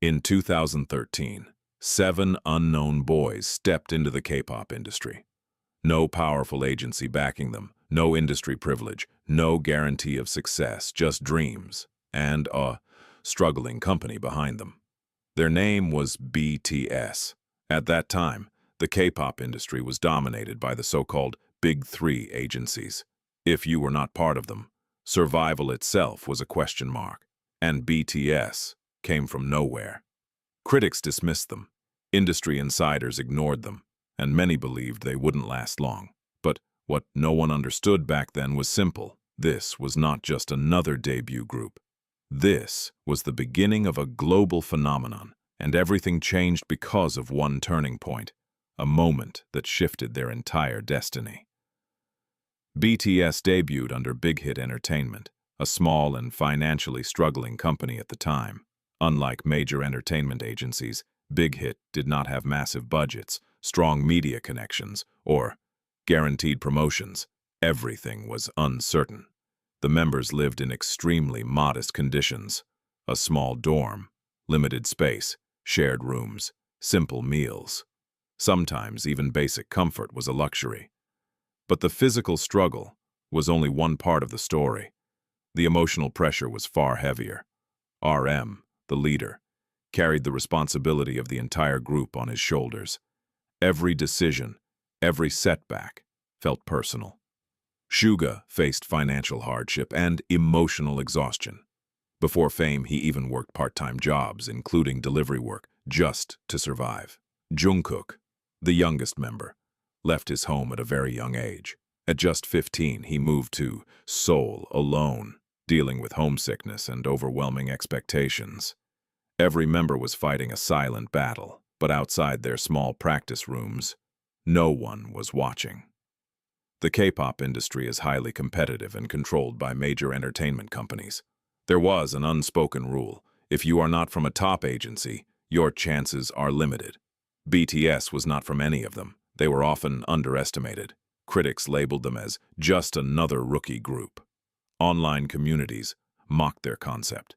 In 2013, 7 unknown boys stepped into the K-pop industry. No powerful agency backing them, no industry privilege, no guarantee of success, just dreams, and a struggling company behind them. Their name was BTS. At that time, the K-pop industry was dominated by the so-called Big Three agencies. If you were not part of them, survival itself was a question mark, and BTS came from nowhere. Critics dismissed them, industry insiders ignored them, and many believed they wouldn't last long. But what no one understood back then was simple. This was not just another debut group. This was the beginning of a global phenomenon, and everything changed because of one turning point, a moment that shifted their entire destiny. BTS debuted under Big Hit Entertainment, a small and financially struggling company at the time. Unlike major entertainment agencies, Big Hit did not have massive budgets, strong media connections, or guaranteed promotions. Everything was uncertain. The members lived in extremely modest conditions: a small dorm, limited space, shared rooms, simple meals. Sometimes even basic comfort was a luxury. But the physical struggle was only one part of the story. The emotional pressure was far heavier. RM, the leader, carried the responsibility of the entire group on his shoulders. Every decision, every setback, felt personal. Suga faced financial hardship and emotional exhaustion. Before fame, he even worked part-time jobs, including delivery work, just to survive. Jungkook, the youngest member, left his home at a very young age. At just 15, he moved to Seoul alone, dealing with homesickness and overwhelming expectations. Every member was fighting a silent battle, but outside their small practice rooms, no one was watching. The K-pop industry is highly competitive and controlled by major entertainment companies. There was an unspoken rule: if you are not from a top agency, your chances are limited. BTS was not from any of them. They were often underestimated. Critics labeled them as just another rookie group. Online communities mocked their concept.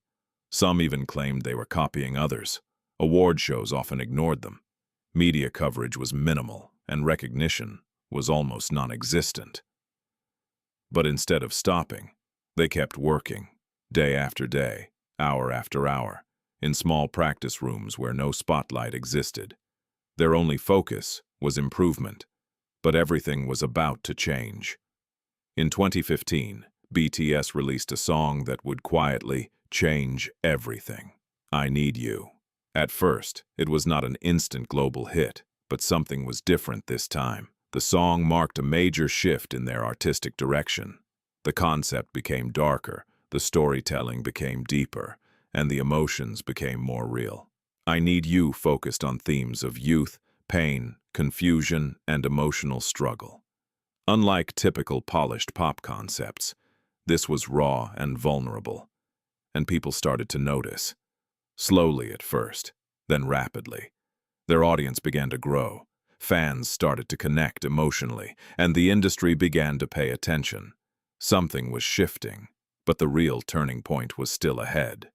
Some even claimed they were copying others. Award shows often ignored them. Media coverage was minimal, and recognition was almost non-existent. But instead of stopping, they kept working, day after day, hour after hour, in small practice rooms where no spotlight existed. Their only focus was improvement, but everything was about to change. In 2015, BTS released a song that would quietly change everything: I Need You. At first, it was not an instant global hit, but something was different this time. The song marked a major shift in their artistic direction. The concept became darker, the storytelling became deeper, and the emotions became more real. I Need You focused on themes of youth, pain, confusion, and emotional struggle. Unlike typical polished pop concepts, this was raw and vulnerable, and people started to notice. Slowly at first, then rapidly. Their audience began to grow. Fans started to connect emotionally, and the industry began to pay attention. Something was shifting, but the real turning point was still ahead.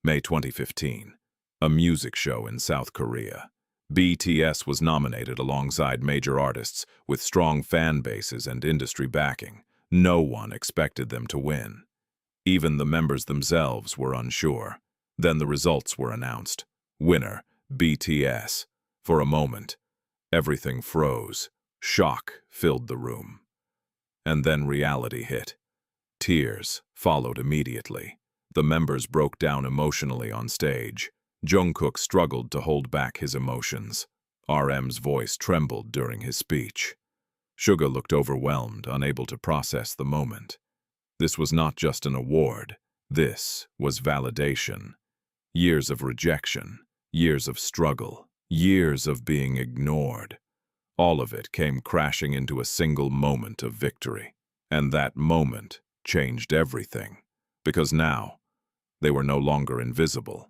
May 2015, a music show in South Korea. BTS was nominated alongside major artists with strong fan bases and industry backing. No one expected them to win. Even the members themselves were unsure. Then the results were announced. Winner, BTS. For a moment, everything froze. Shock filled the room. And then reality hit. Tears followed immediately. The members broke down emotionally on stage. Jungkook struggled to hold back his emotions. RM's voice trembled during his speech. Suga looked overwhelmed, unable to process the moment. This was not just an award. This was validation. Years of rejection, years of struggle, years of being ignored. All of it came crashing into a single moment of victory. And that moment changed everything. Because now, they were no longer invisible.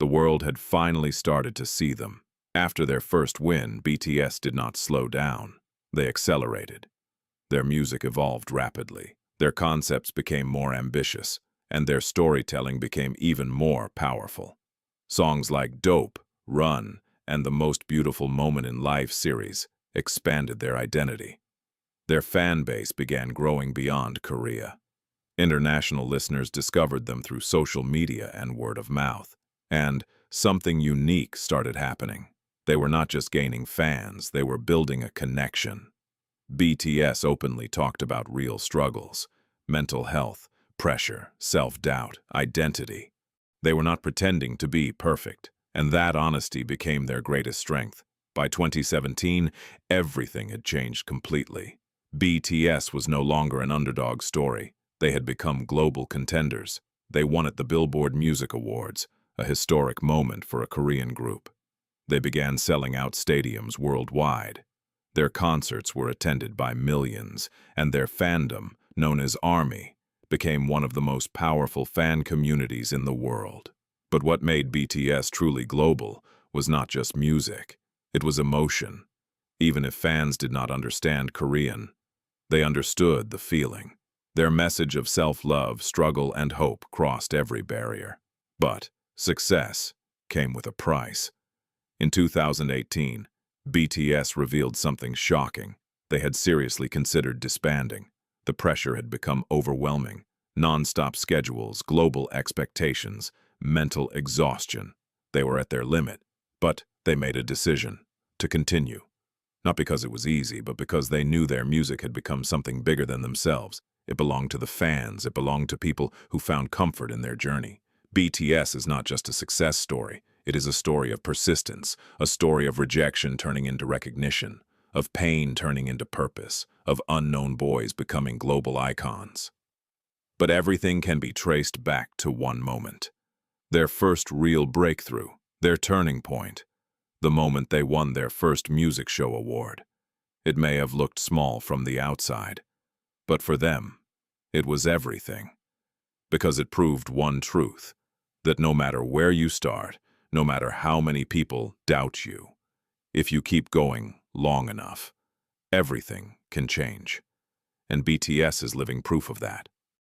The world had finally started to see them. After their first win, BTS did not slow down. They accelerated. Their music evolved rapidly. Their concepts became more ambitious, and their storytelling became even more powerful. Songs like Dope, Run, and The Most Beautiful Moment in Life series expanded their identity. Their fan base began growing beyond Korea. International listeners discovered them through social media and word of mouth. And something unique started happening. They were not just gaining fans, they were building a connection. BTS openly talked about real struggles, mental health, pressure, self-doubt, identity. They were not pretending to be perfect, and that honesty became their greatest strength. By 2017, everything had changed completely. BTS was no longer an underdog story. They had become global contenders. They won at the Billboard Music Awards, a historic moment for a Korean group. They began selling out stadiums worldwide. Their concerts were attended by millions, and their fandom, known as ARMY, became one of the most powerful fan communities in the world. But what made BTS truly global was not just music. It was emotion. Even if fans did not understand Korean, they understood the feeling. Their message of self-love, struggle, and hope crossed every barrier. But success came with a price. In 2018, BTS revealed something shocking. They had seriously considered disbanding. The pressure had become overwhelming. Non-stop schedules, global expectations, mental exhaustion. They were at their limit, but they made a decision to continue. Not because it was easy, but because they knew their music had become something bigger than themselves. It belonged to the fans. It belonged to people who found comfort in their journey. BTS is not just a success story. It is a story of persistence, a story of rejection turning into recognition, of pain turning into purpose, of unknown boys becoming global icons. But everything can be traced back to one moment. Their first real breakthrough, their turning point, the moment they won their first music show award. It may have looked small from the outside, but for them, it was everything. Because it proved one truth, that no matter where you start, no matter how many people doubt you, if you keep going long enough, everything can change. And BTS is living proof of that.